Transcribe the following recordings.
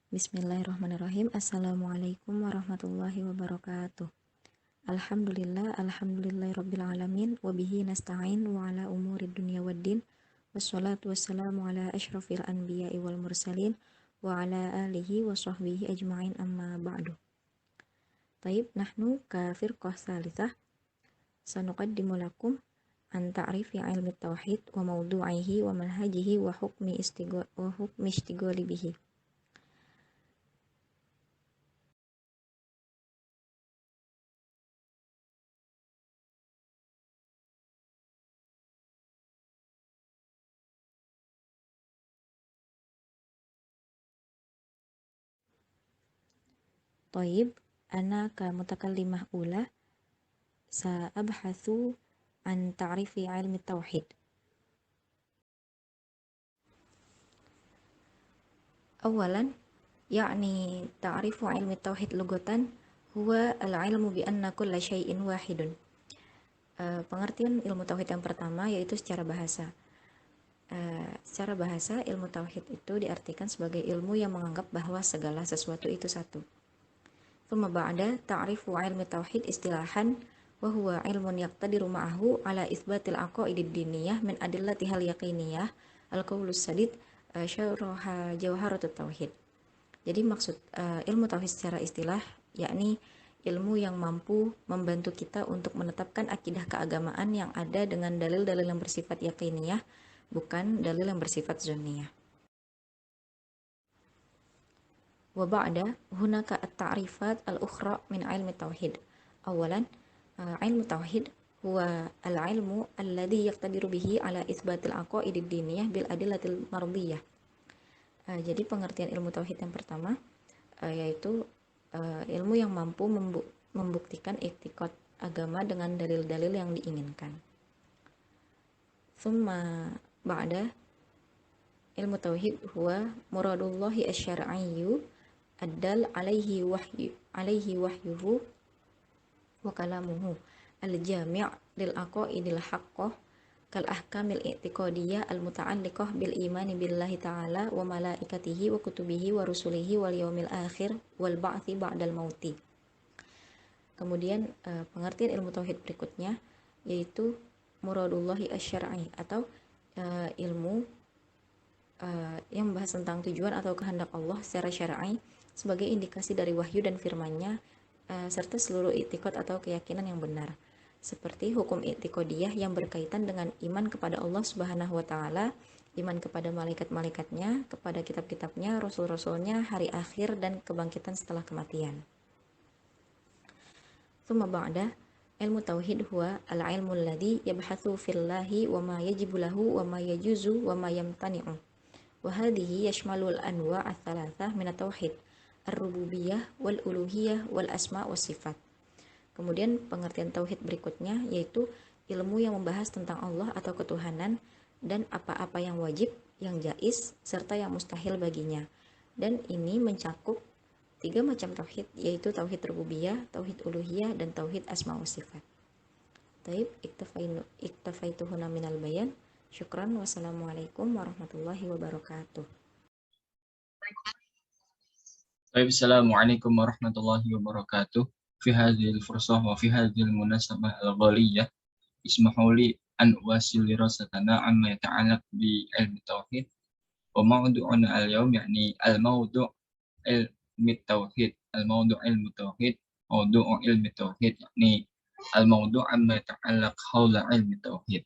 Bismillahirrahmanirrahim. Assalamualaikum warahmatullahi wabarakatuh. Alhamdulillahirabbil alamin wa bihi nasta'in wa ala umurid dunya waddin. Wassalatu wassalamu ala asyrafil anbiya'i wal mursalin wa ala alihi wa sahbihi ajma'in amma ba'du. Taib nahnu ka firqah tsalitsah sanuqaddimu lakum an ta'rifi ilmi tauhid wa mawdu'ihi wa manhajihi wa hukmi ishtighali bihi. Taib, ana ka mutakallimah ula sa'abhathu an ta'rifi ilmi tauhid. Awalan, yakni ta'rifu ilmi tauhid lugatan huwa al-ilmu bi anna kulla syai'in wahidun. Pengertian ilmu tauhid yang pertama yaitu secara bahasa. Secara bahasa, ilmu tauhid itu diartikan sebagai ilmu yang menganggap bahwa segala sesuatu itu satu. Thumma ba'da ta'rifu ilmi tauhid istilahan wa huwa ilmun yaqtadiru ma'ahu ala itsbatil aqaidid diniyah min adillatihal yaqiniyah al-qaulus sadid syarah jawharatut tauhid. Jadi maksud ilmu tauhid secara istilah yakni ilmu yang mampu membantu kita untuk menetapkan akidah keagamaan yang ada dengan dalil-dalil yang bersifat yaqiniyah, bukan dalil yang bersifat zanniyah. Wa ba'da hunaka at-ta'rifat al-ukhra min ilmi tauhid. Awalan, ilmu tauhid huwa al-ilmu alladhi yaqtadiru bihi ala itsbatil aqaidid diniyah bil adillatil mardiyah. Jadi pengertian ilmu tauhid yang pertama yaitu ilmu yang mampu membuktikan i'tiqad agama dengan dalil-dalil yang diinginkan. Tsumma ba'da ilmu tauhid huwa muradullahi asy-syar'iyyu addal alaihi wahyuhu wa kalamuhu al-jami' lil aqaidil haqqah kal ahkamil i'tiqadiyah al muta'alliqah bil imani billahi ta'ala wa malaikatihi wa kutubihi wa rusulihi wal yaumil akhir wal ba'tsi ba'dal mauti. Kemudian pengertian ilmu tauhid berikutnya yaitu muradullahi asy-syar'i atau ilmu yang membahas tentang tujuan atau kehendak Allah secara syar'i sebagai indikasi dari wahyu dan firman-Nya serta seluruh i'tiqad atau keyakinan yang benar, seperti hukum i'tiqadiyah yang berkaitan dengan iman kepada Allah Subhanahu wa taala, iman kepada malaikat-malaikatnya, kepada kitab-kitabnya, rasul-rasulnya, hari akhir dan kebangkitan setelah kematian. Tsumma ba'da ilmu tauhid huwa al-ilmu alladhi yabhathu fillahi wa ma yajibu lahu wa ma yajuzu wa ma yamtani'u. Wa hadhihi yashmalul anwa' ats-tsalatsah min at-tauhid ar-rububiyah wal uluhiyah wal asma' was sifat. Kemudian pengertian tauhid berikutnya yaitu ilmu yang membahas tentang Allah atau ketuhanan dan apa-apa yang wajib, yang jaiz serta yang mustahil baginya. Dan ini mencakup 3 macam tauhid yaitu tauhid rububiyah, tauhid uluhiyah dan tauhid asma was sifat. Taib iktafaituhuna minal bayan. Syukran. Wassalamualaikum warahmatullahi wabarakatuh. Assalamualaikum warahmatullahi wabarakatuh. Fi hadhil fursah wa fi hadhil munasabah al-ghaliyah ismahu li an uwasil dirasatana amma yata'allaq bi ilmi tauhid wa mawdu'una al-yawm yakni al-mawdu' ilmi tauhid ilmi tauhid mawdu' ilmi tauhid yakni al-mawdu' amma yata'allaq hawla ilmi tauhid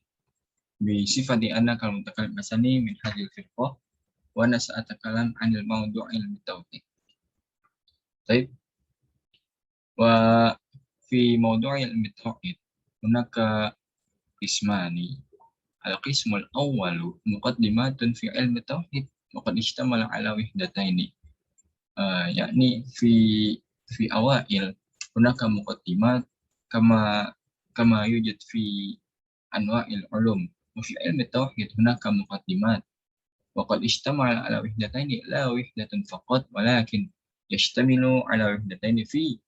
bi sifati anna kal mutakallim asani min hadhil firqah wa ana sa'atakalam 'anil mawdu' ilmi tauhid. طيب وفي موضوع علم التوحيد هناك قسمان. القسم الأول مقدمات في علم التوحيد وقد اشتمل على وحدتين يعني في أوائل هناك مقدمات كما يوجد في أنواع العلوم وفي علم التوحيد هناك مقدمات وقد اشتمل على وحدتين لا وحدة فقط ولكن يشتمل على وحدتين في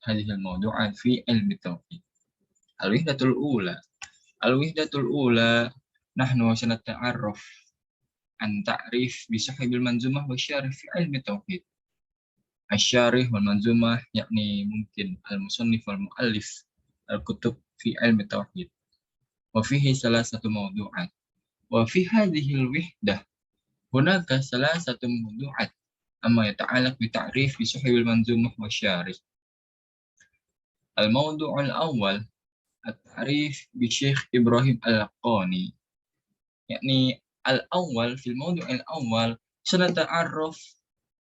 هذه الموضوعات في علم التوحيد. الوحدة الأولى نحن سنتعرف عن تعريف بصاحب المنظومة والشارح في علم التوحيد الشارح والمنظومة يعني ممكن المصنف والمؤلف الكتب في علم التوحيد. وفيه ثلاثة موضوعات. وفي هذه الوحدة هناك ثلاثة موضوعات أما يتعلق بتعريف صاحب المنظومة والشارح. الموضوع الأول التعريف بالشيخ إبراهيم اللقاني. يعني الأول في الموضوع الأول سنتعرف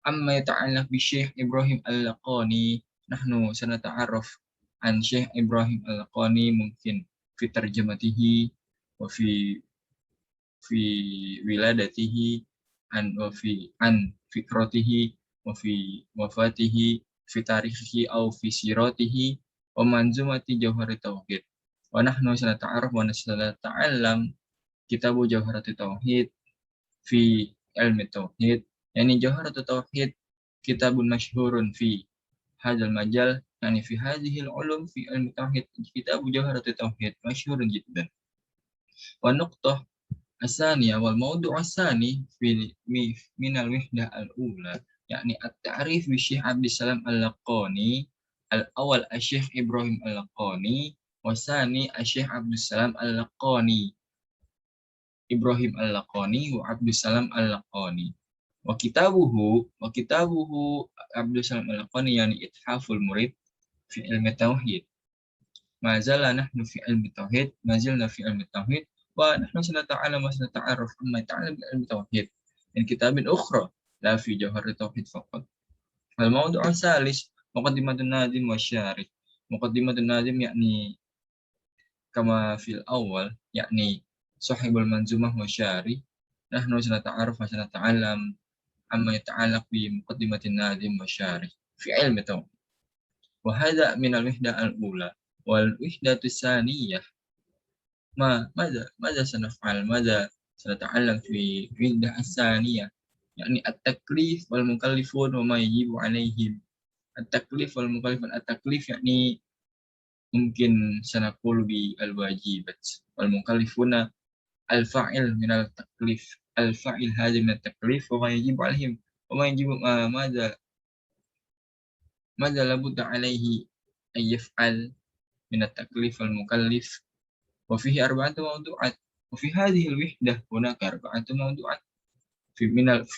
عما يتعلق بالشيخ إبراهيم اللقاني. نحن سنتعرف عن شيخ إبراهيم اللقاني ممكن في ترجمته وفي ولادته عن فكرته وفي وفاته في تاريخه أو في سيرته ومنظومة جوهر التوحيد. ونحن سنتعرف وسنتعلم كتاب جوهرة التوحيد في علم التوحيد. يعني جوهرة التوحيد كتاب مشهور في هذا المجال، يعني في هذه العلوم في علم التوحيد كتاب جوهرة التوحيد مشهور جدا. والنقطة الثانية والموضوع الثاني من الوحدة الأولى يعني التعريف بالشيخ عبد السلام اللقاني. الأول الشيخ إبراهيم اللقاني والثاني الشيخ عبد السلام اللقاني. إبراهيم اللقاني وعبد السلام اللقاني. وكتابه عبد السلام اللقاني يعني إتحاف المريد في علم التوحيد. ما زال نحن في علم التوحيد، ما زلنا في علم التوحيد، ونحن سنتعلم وسنتعرف عما يتعلم بعلم التوحيد من كتاب أخرى لا في جوهر التوحيد فقط. الموضوع الثالث مقدمة الناظم والشارح. مقدمة الناظم يعني كما في الأول يعني صاحب المنظومة والشارح. نحن سنتعرف وسنتعلم عما يتعلق بمقدمة الناظم والشارح في علم التوحيد. وهذا من الوحدة الأولى. والوحدة الثانية ماذا سنفعل؟ ماذا سنتعلم في الوحدة الثانية؟ يعني التكليف والمكلفون وما يجب عليهم. التكليف والمكلفون، التكليف يعني ممكن سنقول بالواجبات، والمكلفون الفاعل من التكليف، الفاعل هذا من التكليف وما يجب عليهم وما يجب ماذا لابد عليه أن يفعل من التكليف المكلف. وفيه 4 موضوعات. وفي هذه الوحدة هناك 4 موضوعات. في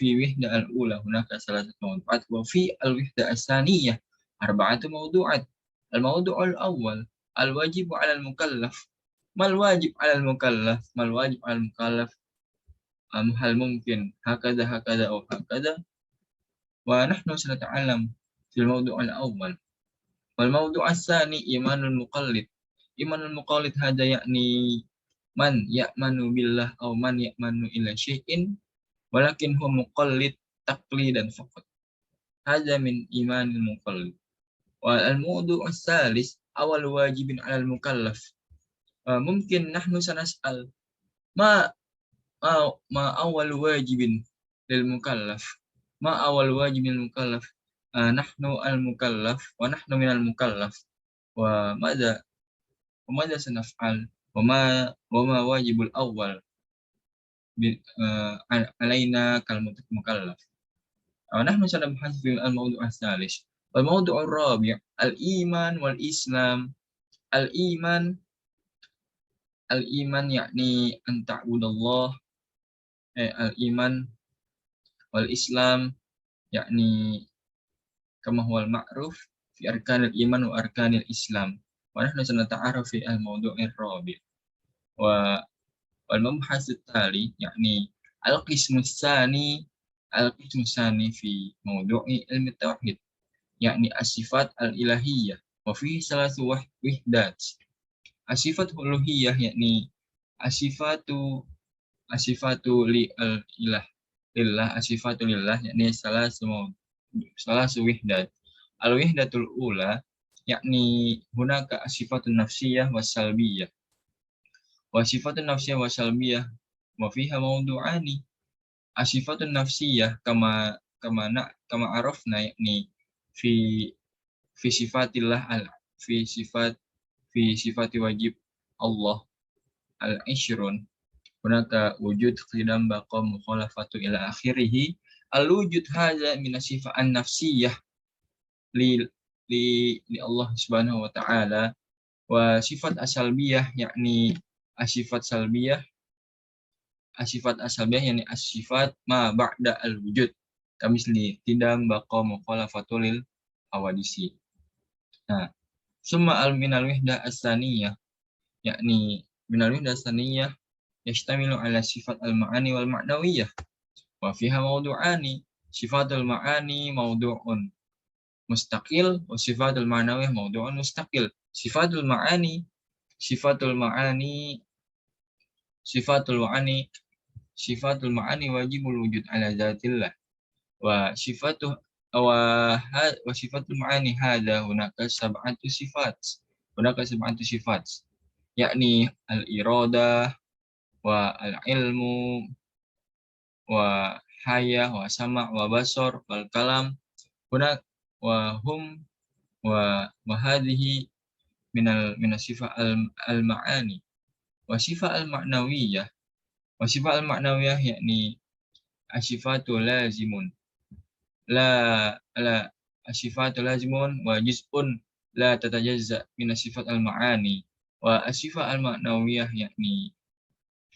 الوحدة الأولى هناك 3 موضوعات، وفي الوحدة الثانية 4 موضوعات. الموضوع الأول الواجب على المكلف. ما الواجب على المكلف؟ ما الواجب على المكلف؟ هل ممكن هكذا هكذا أو هكذا؟ ونحن سنتعلم في الموضوع الأول. والموضوع الثاني إيمان المقلد. إيمان المقلد هذا يعني من يأمن بالله أو من يأمن إلى شيء ولكن هو مقلد تقليدا فقط. هذا من إيمان المقلد. والموضوع الثالث أول واجب على المكلف. ممكن نحن سنسأل ما ما أول واجب للمكلف؟ ما أول واجب للمكلف؟ نحن المكلف ونحن من المكلف، وماذا سنفعل؟ وما واجب الأول علينا كالمكلف؟ نحن سنبحث في الموضوع الثالث. والموضوع الرابع الإيمان والإسلام. الإيمان يعني أن تعبد الله. الإيمان والإسلام يعني كما هو المعروف في أركان الإيمان وأركان الإسلام. ونحن سنتعرف في الموضوع الرابع. والمبحث التالي يعني القسم الثاني في موضوع علم التوحيد يعني الصفات الإلهية. وفيه 3 وحدات. الصفات الألوهية يعني الصفات لله. الصفات لله يعني 3 وحدات. الوحدة الأولى يعني هناك الصفات النفسية والسلبية. والصفات النفسية والسلبية وفيها موضوعان. الصفات النفسية كما عرفنا يعني في صفات الله، في صفات واجب الله العشرون. هناك وجود قدم بقاء مخالفة إلى آخره. الوجود هذا من الصفة النفسية li Allah Subhanahu wa ta'ala. Wa sifat asalbiyah yakni asifat salbiyah, asifat asalbiyah yakni asifat ma ba'da al-wujud. Kamisli tidam baqa mukhalafatul lil hawadisi. Nah, summa al-minal wihdah as-saniyah yakni minal wihdah as-saniyah yashtamilu ala sifat al-ma'ani wal ma'nawiyah wa fiha mawdu'ani. Sifatul ma'ani mawdu'un mustaqil wa sifatul ma'nawiyah mawdu'un mustaqil. Sifatul ma'ani sifatul ma'ani sifatul ma'ani wajibul wujud ala zatillah wa sifatuh wa sifatul ma'ani hadha hunaka sab'atu sifat yakni al-iradah wa al-ilmu wa hayah wa sama' wa basar wal kalam hunak wa hum wa hadhihi minal sifat al-ma'ani wa sifat al-ma'nawiyah yakni asifatu lazimun asifatu lazimun wa juz'un la tatajazza min sifat al-ma'ani wa asifat al-ma'nawiyah yakni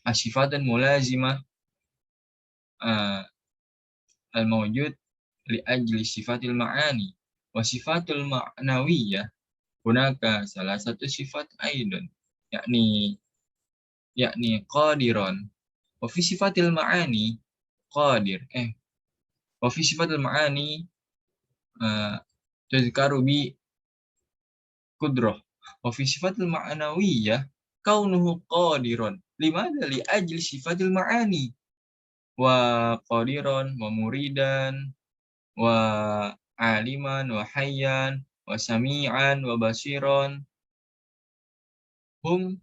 asifatan mulazimah al-mawjud li ajli sifatil ma'ani wa sifatul ma'nawiyah hunaka salah satu sifat aidon yakni qadiran wa fi sifatil ma'ani qadir wa fi sifatil ma'ani tuzkaru bi qudrah wa fi sifatil ma'nawiyah kaunuhu qadiran limadha li ajli sifatil ma'ani wa qadiran wa muridan wa aliman wa hayyan wa sami'an wa basiran hum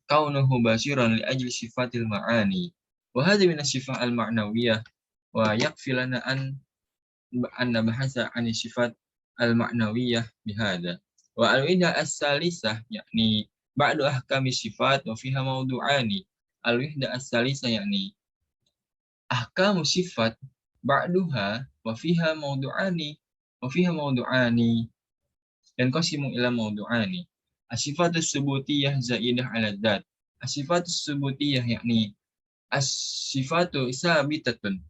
kaunuhu basiran li ajli sifatil ma'ani wa hadhi min as-sifat al-ma'nawiyah wa yakfi lana an nabahasa an sifat al-ma'nawiyah bihadha wa al-wihdah as-salisah yakni ba'du ahkami sifat wa fiha mawdu'ani. Al-wihdah as-salisah yakni ahkamu sifat ba'duha wa fiha mawdu'ani dan qasimu ila mawdu'ani. As-sifatus subutiyah zaidah ala dzat. As-sifatus subutiyah yakni as-sifatu sabitatun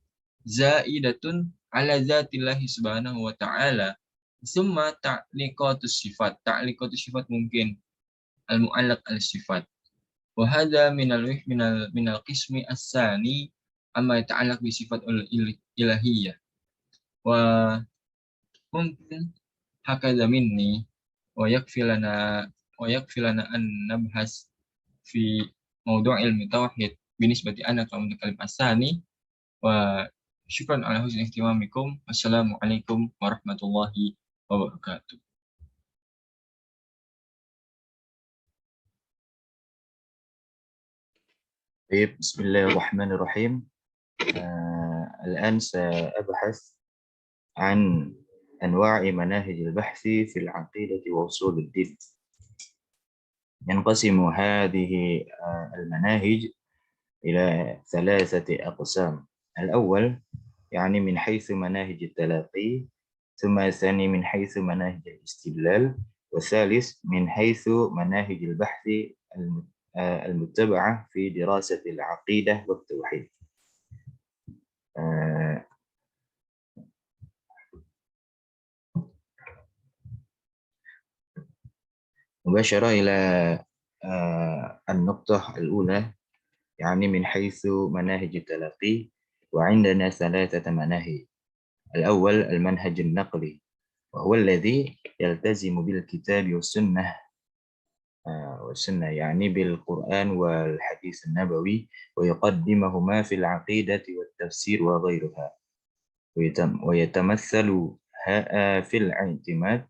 zaidatun ala dzatillahi subhanahu wa ta'ala. Summa ta'liqatus sifat mungkin al-mu'allaq al-sifat. Wa hadha minal qismi as-sani amma yata'allaq bi sifat ilahiyah. Wa mungkin hakadha minni wa yakfi lana an nabhas fi mawdu' ilmi tauhid binisbati ana ka mutakalim as-sani wa syukran ala husni ihtimamikum. Wassalamualaikum warahmatullahi wabarakatuh. بسم الله الرحمن الرحيم. الآن سأبحث عن أنواع مناهج البحث في العقيدة وأصول الدين. ينقسم هذه المناهج إلى ثلاثة أقسام. الأول يعني من حيث مناهج التلقي، ثم الثاني من حيث مناهج الاستدلال، والثالث من حيث مناهج البحث المتبعة في دراسة العقيدة والتوحيد. مباشرة إلى النقطة الأولى يعني من حيث مناهج التلقي، وعندنا ثلاثة مناهج. الأول المنهج النقلي، وهو الذي يلتزم بالكتاب والسنة يعني بالقرآن والحديث النبوي ويقدمهما في العقيدة والتفسير وغيرها، ويتمثل في الاعتماد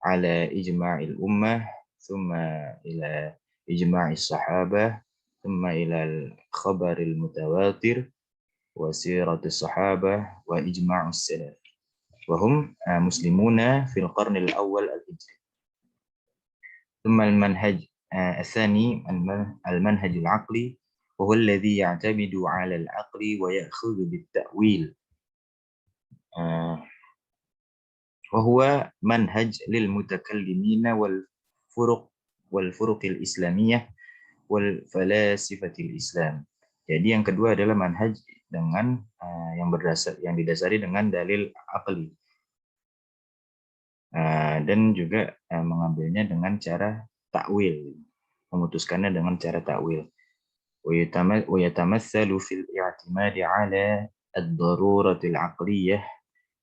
على إجماع الأمة، ثم إلى إجماع الصحابة، ثم إلى الخبر المتواتر وسيرة الصحابة وإجماع السلف، وهم مسلمون في القرن الأول الهجري. ثم المنهج الثاني المنهج العقلي، وهو الذي يعتمد على العقل ويأخذ بالتأويل وهو منهج للمتكلمين والفرق الإسلامية والفلاسفة الإسلام. Jadi yang kedua adalah manhaj dengan yang didasari dengan dalil akli, dan juga mengambilnya dengan cara takwil, memutuskannya dengan cara takwil. ويتمثل في الاعتماد على الضرورة العقلية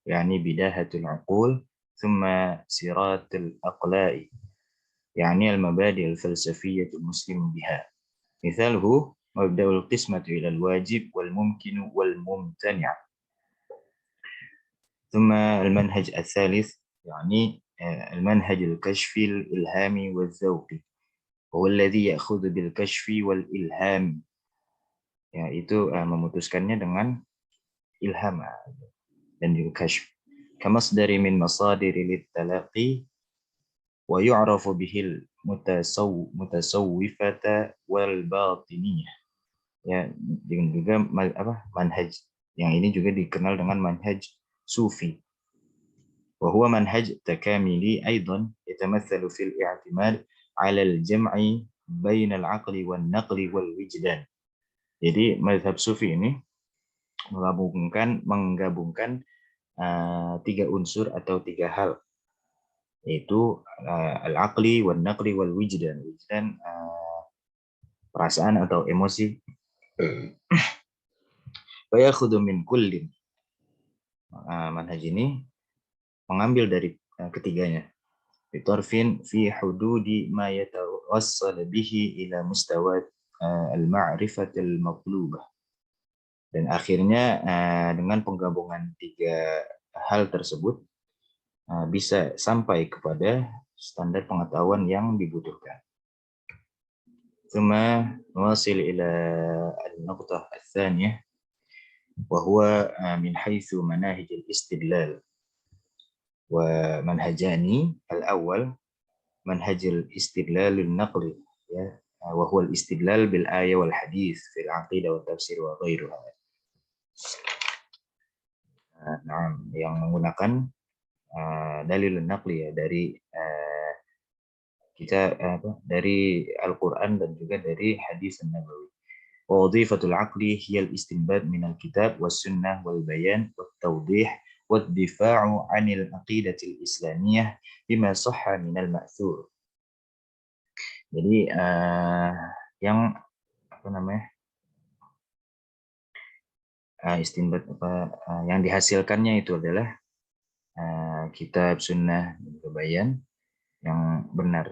يعني بداهة العقول ثم صراط الأقلاء يعني المبادئ الفلسفية المسلم بها. مثاله مبدأ القسمة إلى الواجب والممكن والممتنع. ثم المنهج الثالث يعني المنهج الكشفي الإلهامي والذوقي، هو الذي يأخذ بالكشف والإلهام، yaitu memutuskannya dengan ilham dan juga kashf. Kamasdari min masadiri litalaqi wa yu'rafu bihil mutasawwifata wal batiniyah. Ya, juga manhaj yang ini juga dikenal dengan manhaj sufi. Wa huwa manhaj takamili aidan yatamathalu fil i'timad 'ala al-jam'i bain al-'aqli wan naqli wal wijdan. Jadi mazhab sufi ini menggabungkan tiga unsur atau tiga hal, yaitu al-aqli wan naqli wal wijdan. Wijdan perasaan atau emosi. Wa yakhudhu min kullin. Manhaj ini mengambil dari ketiganya. Bitarfin fi hududi ma yatawassal bihi ila mustawa al-ma'rifat al-matlubah. Dan akhirnya dengan penggabungan tiga hal tersebut bisa sampai kepada standar pengetahuan yang dibutuhkan. Thumma nuwasil ila al-nuqtah ats-tsaniyah wa huwa min haitsu manahij al-istidlal wa manhajani. Al-awwal manhaj al-istidlal al-naqli, ya, wa huwa al-istidlal bil ayat wal hadis fil aqidah wa tafsir wa ghairuha. Yang menggunakan dalil naqli, ya, dari dari Al-Quran dan juga dari hadis Nabawi. Wa wadhifatul aqli hiya al-istinbat min al-kitab was sunnah wal bayan wat tawdih wad difa'u 'anil aqidati al-islamiyah bima sahha min al-ma'thur. Jadi yang istinbat yang dihasilkannya itu adalah kitab, sunnah, dan bayan yang benar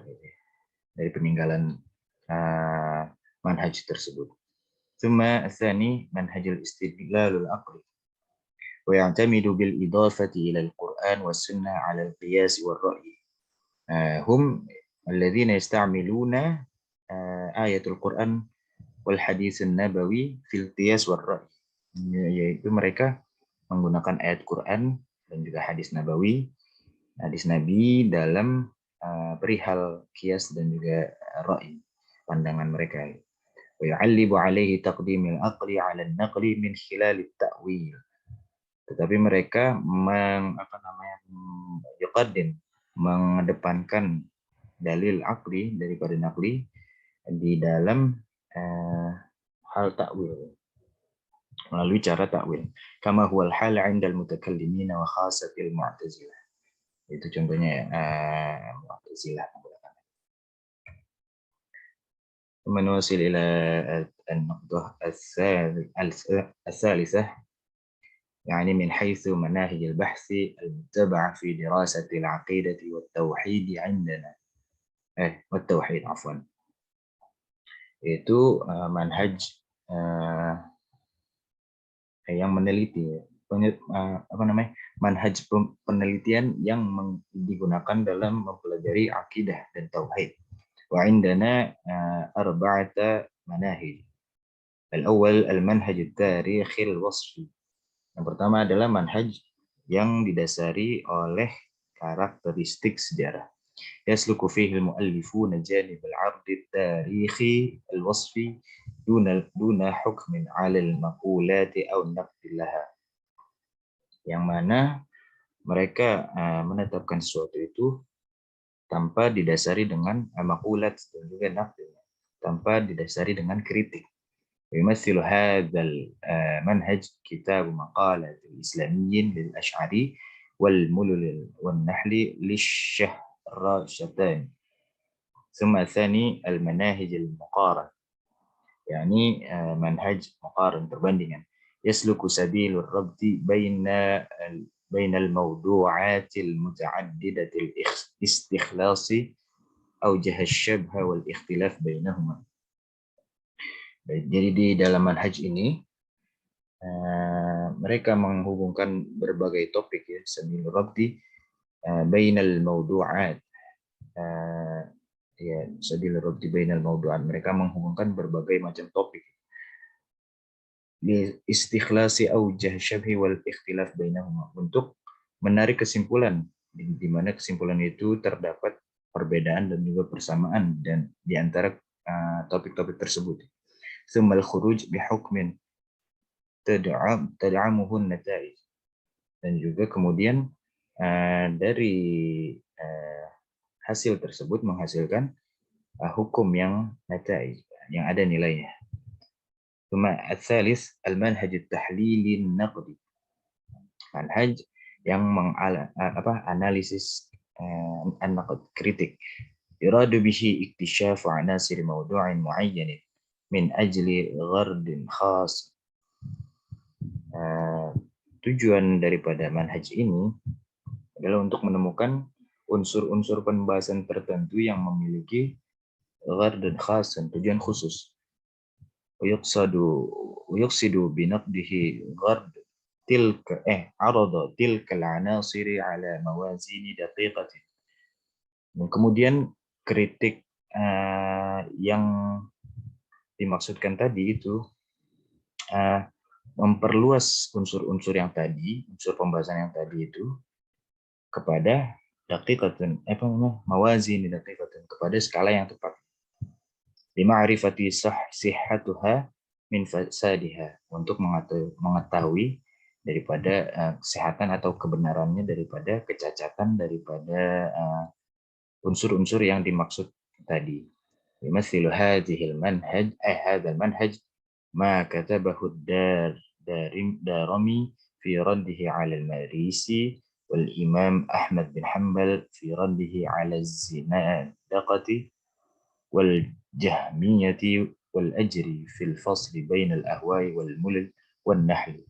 dari peninggalan manhaj tersebut. Thumma tsani manhajul istidlalul aqli wa ya'tamidu bil idafati ila al-Qur'an was sunnah 'ala al-qiyas wal ra'yi. Hum alladhina yasta'miluna ayatul Qur'an wal hadis an-nabawi fil qiyas wal ra'yi. Yaitu mereka menggunakan ayat Quran dan juga hadis Nabawi, hadis Nabi dalam perihal qiyas dan juga ra'i, pandangan mereka. Wa yu'allibu 'alaihi taqdimil aqli 'ala an-naqli min khilal at-ta'wil. Tetapi mereka mengedepankan dalil akli daripada naqli di dalam hal takwil, melalui cara takwil. Kama huwal hal 'indal mutakallimin wa khasatil mu'tazilah. Itu contohnya mu'tazilah. Menusil ila an-nuqtah ats-tsalisah يعني من حيث مناهج البحث المتبعة في دراسة العقيدة والتوحيد عندنا والتوحيد عفوا. Itu manhaj yang meneliti, manhaj penelitian yang digunakan dalam mempelajari akidah dan tauhid. Wa indana arba'ata manahij. Al-awwal al-manhaj at-tarikhi al-wasfi. Yang pertama adalah manhaj yang didasari oleh karakteristik sejarah. Yasluku fihi al-mu'allifuna janib al-'ard at-tarikhi al-wasfi duna hukmin 'ala al-maqulati aw naqdillaha. Yang mana mereka menetapkan sesuatu itu tanpa didasari dengan makulat dan juga naqd, tanpa didasari dengan kritik. ويمثل هذا المنهج كتاب مقالة الإسلاميين للأشعري والملل والنحل للشهرشتاني. ثم الثاني المناهج المقارنة، يعني منهج مقارن perbandingan، يسلك سبيل الربط بين الموضوعات المتعددة الاستخلاص أوجه الشبه والاختلاف بينهما. Jadi di dalam manhaj ini mereka menghubungkan berbagai topik ya, sabil rabti bainal mawdu'at, ya sabil rabti bainal mawdu'at, mereka menghubungkan berbagai macam topik li istikhlasi aujah syabhi wal ikhtilaf bainahuma, untuk menarik kesimpulan di mana kesimpulan itu terdapat perbedaan dan juga persamaan dan di antara topik-topik tersebut. ثم الخروج بحكم تدعمه النتائج, dan juga kemudian dari hasil tersebut menghasilkan hukum yang nataij, yang ada nilainya. ثم الثالث المنهج التحليلي النقدي, manhaj yang analisis an-naqd, kritik. يراد به اكتشاف عناصر موضوع معين min ajli ghardin khas. Tujuan daripada manhaj ini adalah untuk menemukan unsur-unsur pembahasan tertentu yang memiliki ghardun khas, tujuan khusus. Yuqsidu binaqdihi ghard tilka arada tilka al-anasiri ala mawazini daqiqatin. Dan kemudian kritik yang dimaksudkan tadi itu memperluas unsur-unsur yang tadi, unsur pembahasan yang tadi itu kepada daqiqatun, mawazin daqiqatun, kepada skala yang tepat. Lima'rifati sihhatuha min fasadiha, untuk mengetahui daripada kesehatan atau kebenarannya daripada kecacatan daripada unsur-unsur yang dimaksud tadi. يمثل هذا المنهج ما كتبه الدارمي في رده على المريسي والإمام أحمد بن حنبل في رده على الزنادقة والجهمية والأجري في الفصل بين الأهواء والملل والنحل.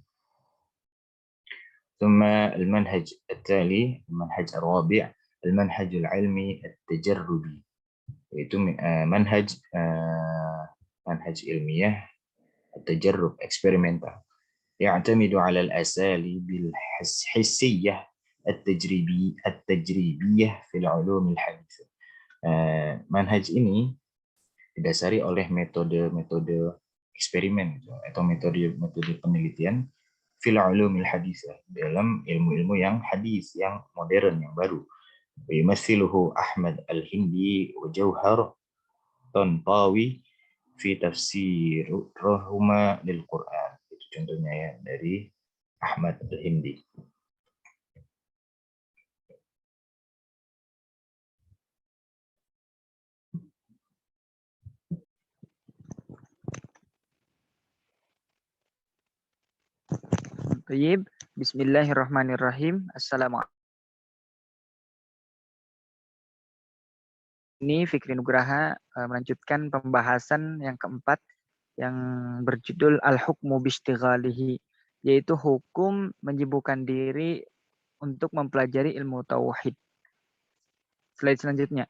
ثم المنهج التالي، المنهج الرابع، المنهج العلمي التجربي، yaitu manhaj ilmiah التجرب eksperimental. يعتمد على الأساليب الحسية التجريبية في العلوم الحديثة. Manhaj ini didasari oleh metode eksperimen atau metode penelitian fil ulumil haditsah, dalam ilmu-ilmu yang hadis, yang modern, yang baru. ويمثله أحمد الهندي وجوهر طنطاوي في تفسيرهما للقرآن. Itu contohnya ya dari Ahmad al-Hindi. Baik, bismillahirrahmanirrahim. Assalamualaikum. Ini Fikri Nugraha melanjutkan pembahasan yang keempat yang berjudul Al-Hukmu Bistighalihi, yaitu hukum menyibukkan diri untuk mempelajari ilmu tauhid. Slide selanjutnya.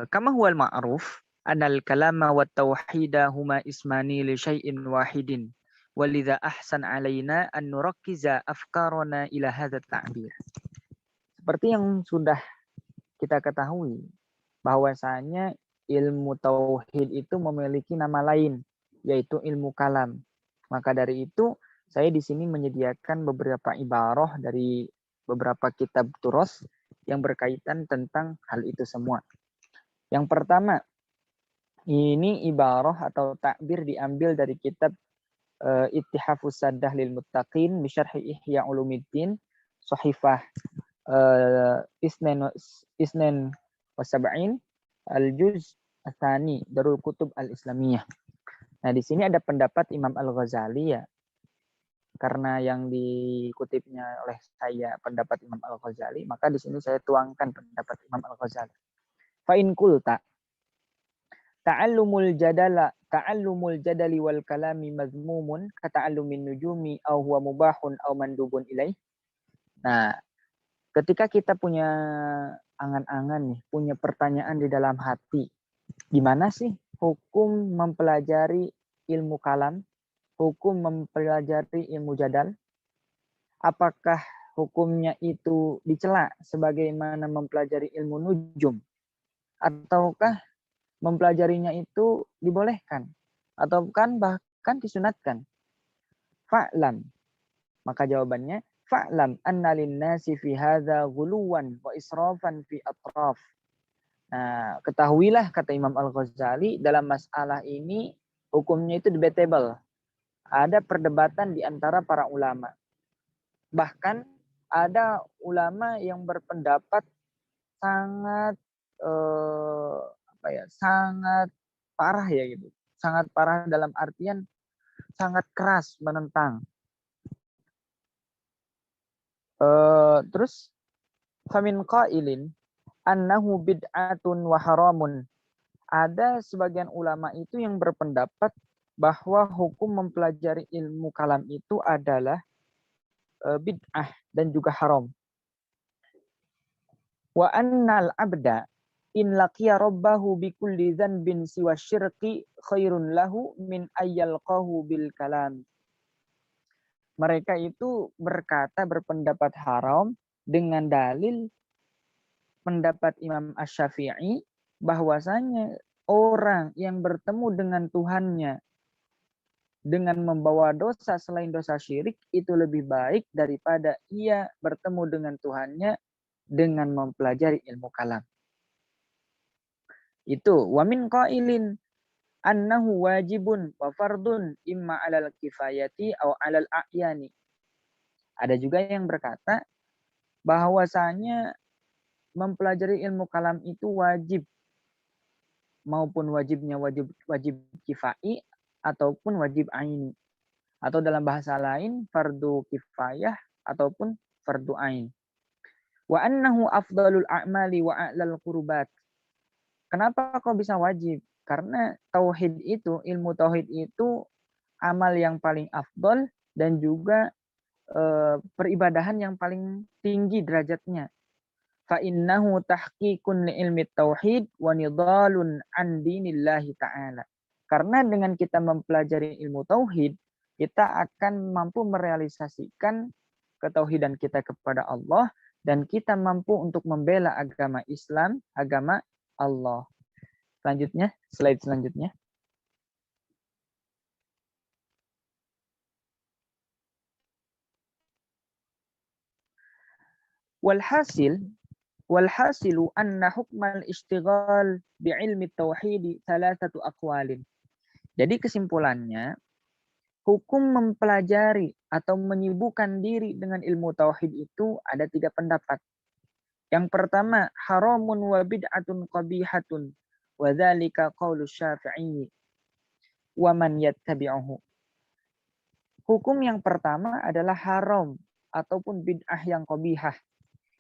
Kama huwal ma'ruf anal kalama wat tauhida huma ismani li syai'in wahidin walidha ahsan alaina an nurakkiza afkarana ila hadha ta'bir. Seperti yang sudah kita ketahui, bahwasanya ilmu tauhid itu memiliki nama lain, yaitu ilmu kalam. Maka dari itu, saya di sini menyediakan beberapa ibarah dari beberapa kitab turos yang berkaitan tentang hal itu semua. Yang pertama, ini ibarah atau takbir diambil dari kitab Ittihafus Saddah lil Muttaqin bi Syarhi Ihya Ulumuddin Sahifah Isnen wa Sab'in Al-Juz Ats-Tsani Darul Kutub Al-Islamiyah. Nah, di sini ada pendapat Imam Al-Ghazali ya. Karena yang dikutipnya oleh saya pendapat Imam Al-Ghazali, maka di sini saya tuangkan pendapat Imam Al-Ghazali. Fa in qulta ta'allumul jadali wal kalami mazmumun ka ta'allumin nujumi aw huwa mubahun aw mandubun ilaih. Nah, ketika kita punya angan-angan nih, punya pertanyaan di dalam hati, gimana sih hukum mempelajari ilmu kalam, hukum mempelajari ilmu jadal? Apakah hukumnya itu dicela sebagaimana mempelajari ilmu nujum? Ataukah mempelajarinya itu dibolehkan? Atau bahkan disunatkan? Fa'lam. Maka jawabannya, fa'lam anna linnasi fi hadza ghuluwan wa israfan fi atraf. Nah, ketahuilah kata Imam Al-Ghazali dalam masalah ini hukumnya itu debatable. Ada perdebatan di antara para ulama. Bahkan ada ulama yang berpendapat sangat sangat parah ya gitu. Sangat parah dalam artian sangat keras menentang. Terus famin qailin annahu bid'atun wa haramun. Ada sebagian ulama itu yang berpendapat bahwa hukum mempelajari ilmu kalam itu adalah bid'ah dan juga haram. Wa annal abda in laqiya rabbahu bi kulli dhanbin siwa syirki khairun lahu min ayyalqahu bil kalam. Mereka itu berpendapat haram dengan dalil pendapat Imam Asy-Syafi'i bahwasanya orang yang bertemu dengan Tuhannya dengan membawa dosa selain dosa syirik itu lebih baik daripada ia bertemu dengan Tuhannya dengan mempelajari ilmu kalam. Itu wa min qailin annahu wajibun wa fardun imma 'alal kifayati aw 'alal a'yani. Ada juga yang berkata bahwasanya mempelajari ilmu kalam itu wajib, maupun wajibnya wajib kifai ataupun wajib aini, atau dalam bahasa lain fardu kifayah ataupun fardu ain. Wa annahu afdalul a'mali wa a'lal qurbat. Kenapa kok bisa wajib? Karena tauhid itu, ilmu tauhid itu amal yang paling afdal dan juga peribadahan yang paling tinggi derajatnya. Fa innahu tahqiqun li ilmi tauhid wa nidalun an dinillahi ta'ala. Karena dengan kita mempelajari ilmu tauhid, kita akan mampu merealisasikan ketauhidan kita kepada Allah dan kita mampu untuk membela agama Islam, agama Allah. Selanjutnya, slide selanjutnya. Walhasilu anna hukmal istighal bi'ilmi tauhid thalathatu aqwalin. Jadi kesimpulannya, hukum mempelajari atau menyibukkan diri dengan ilmu tauhid itu ada 3 pendapat. Yang pertama, haramun wa bid'atun qabihatun wa dzalika qaulu Syafi'i wa man yattabi'uhu. Hukum yang pertama adalah haram ataupun bid'ah yang qabihah.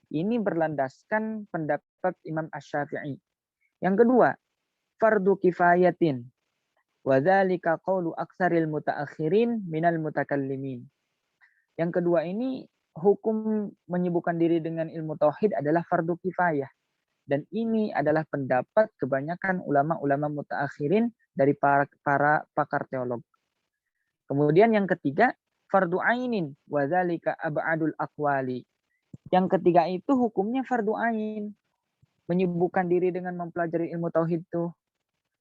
Ini berlandaskan pendapat Imam Asy-Syafi'i. Yang kedua, fardu kifayatin. Wa dzalika qaulu aktsaril mutaakhirin minal mutakallimin. Yang kedua ini hukum menyibukkan diri dengan ilmu tauhid adalah fardu kifayah. Dan ini adalah pendapat kebanyakan ulama-ulama mutaakhirin dari para pakar teolog. Kemudian yang ketiga, fardu ainin wa dzalika ab'adul aqwali. Yang ketiga itu hukumnya fardu ain. Menyibukkan diri dengan mempelajari ilmu tauhid itu.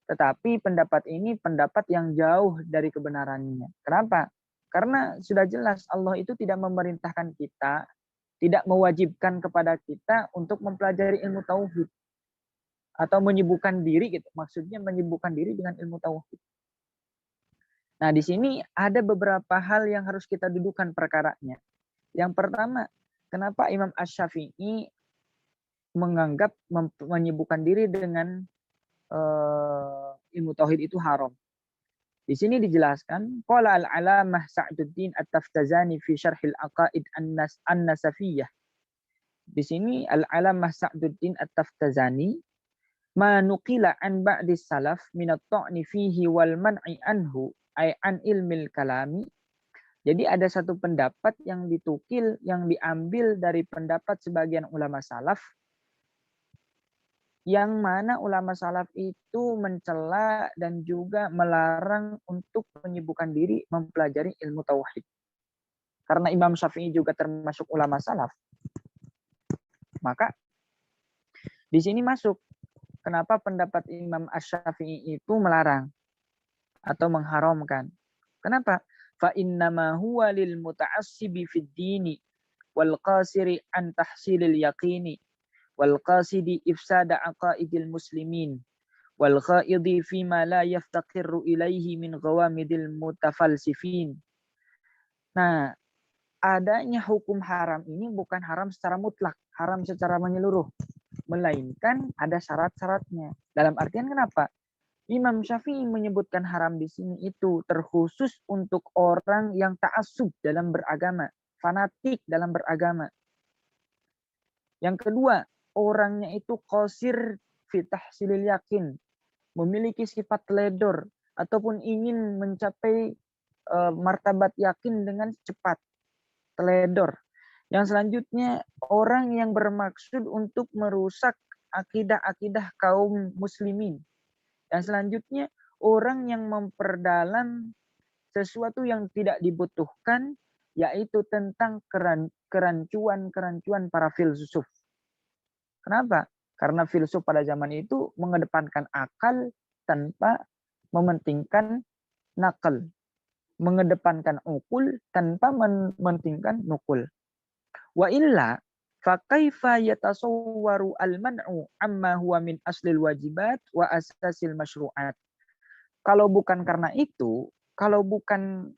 Tetapi pendapat ini pendapat yang jauh dari kebenarannya. Kenapa? Karena sudah jelas Allah itu tidak memerintahkan kita, tidak mewajibkan kepada kita untuk mempelajari ilmu tauhid. Atau menyibukkan diri gitu. Maksudnya menyibukkan diri dengan ilmu tauhid. Nah, di sini ada beberapa hal yang harus kita dudukan perkaranya. Yang pertama, kenapa Imam Asy-Syafi'i menganggap menyibukkan diri dengan ilmu tauhid itu haram? Di sini dijelaskan, qala al-alamah Sa'duddin At-Taftazani fi syarhil aqaid an-nasafiyah. Di sini al-alamah Sa'duddin At-Taftazani ma nuqila an ba'dis salaf min at-ta'ni fihi wal man'i anhu ay an ilmil kalami. Jadi ada satu pendapat yang ditukil, yang diambil dari pendapat sebagian ulama salaf, yang mana ulama salaf itu mencela dan juga melarang untuk menyibukkan diri mempelajari ilmu tauhid. Karena Imam Syafi'i juga termasuk ulama salaf, maka di sini masuk kenapa pendapat Imam Asy-Syafi'i itu melarang atau mengharamkan. Kenapa? Fa innama huwa lil muta'assibi fid dini wal qasiri an tahsilil yaqini wal qasidi ifsada aqaidil muslimin wal ghaidi fima la yaftaqirru ilaihi min ghawamidil mutafalsifin. Nah, adanya hukum haram ini bukan haram secara mutlak, haram secara menyeluruh, melainkan ada syarat-syaratnya. Dalam artian kenapa? Imam Syafi'i menyebutkan haram di sini itu terkhusus untuk orang yang ta'assub dalam beragama, fanatik dalam beragama. Yang kedua, orangnya itu qasir fi tahsilil yakin, memiliki sifat teledor ataupun ingin mencapai martabat yakin dengan cepat, teledor. Yang selanjutnya, orang yang bermaksud untuk merusak akidah-akidah kaum muslimin. Yang selanjutnya, orang yang memperdalam sesuatu yang tidak dibutuhkan, yaitu tentang kerancuan para filsuf. Kenapa? Karena filsuf pada zaman itu mengedepankan akal tanpa mementingkan nakal. Mengedepankan ukul tanpa mementingkan nukul. Wa illa fakaifa yatasawwaru al-man'u amma huwa min aslil wajibat wa asasil masyru'at. Kalau bukan karena itu, kalau bukan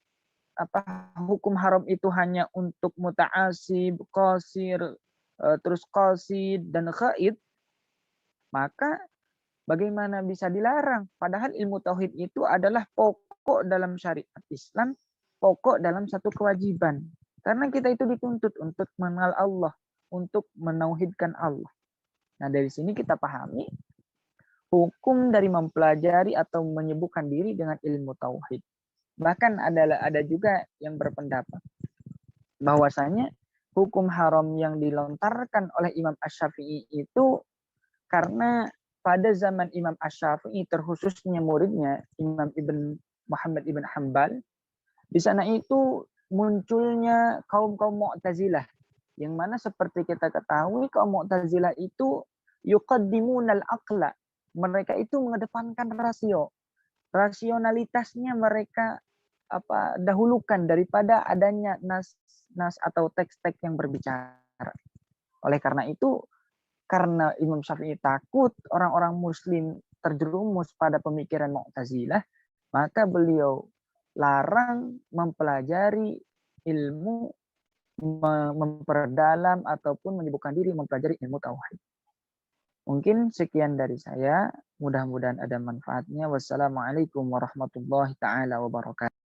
hukum haram itu hanya untuk muta'assib, qasir, terus qasid dan ghaid, maka bagaimana bisa dilarang? Padahal ilmu tauhid itu adalah pokok dalam syariat Islam, pokok dalam satu kewajiban. Karena kita itu dituntut untuk mengenal Allah, untuk menauhidkan Allah. Nah, dari sini kita pahami hukum dari mempelajari atau menyibukkan diri dengan ilmu tauhid. Bahkan ada juga yang berpendapat bahwasanya hukum haram yang dilontarkan oleh Imam Asy-Syafi'i itu karena pada zaman Imam Asy-Syafi'i, terkhususnya muridnya Imam Ibn Muhammad Ibn Hanbal, di sana itu munculnya kaum-kaum Mu'tazilah, yang mana seperti kita ketahui kaum Mu'tazilah itu yuqaddimunal aqla, mereka itu mengedepankan rasio, rasionalitasnya mereka dahulukan daripada adanya nas atau teks-teks yang berbicara. Oleh karena itu, karena Imam Syafi'i takut orang-orang muslim terjerumus pada pemikiran Mu'tazilah, maka beliau larang mempelajari ilmu, memperdalam ataupun menyibukkan diri mempelajari ilmu tauhid. Mungkin sekian dari saya, mudah-mudahan ada manfaatnya. Wassalamualaikum warahmatullahi taala wabarakatuh.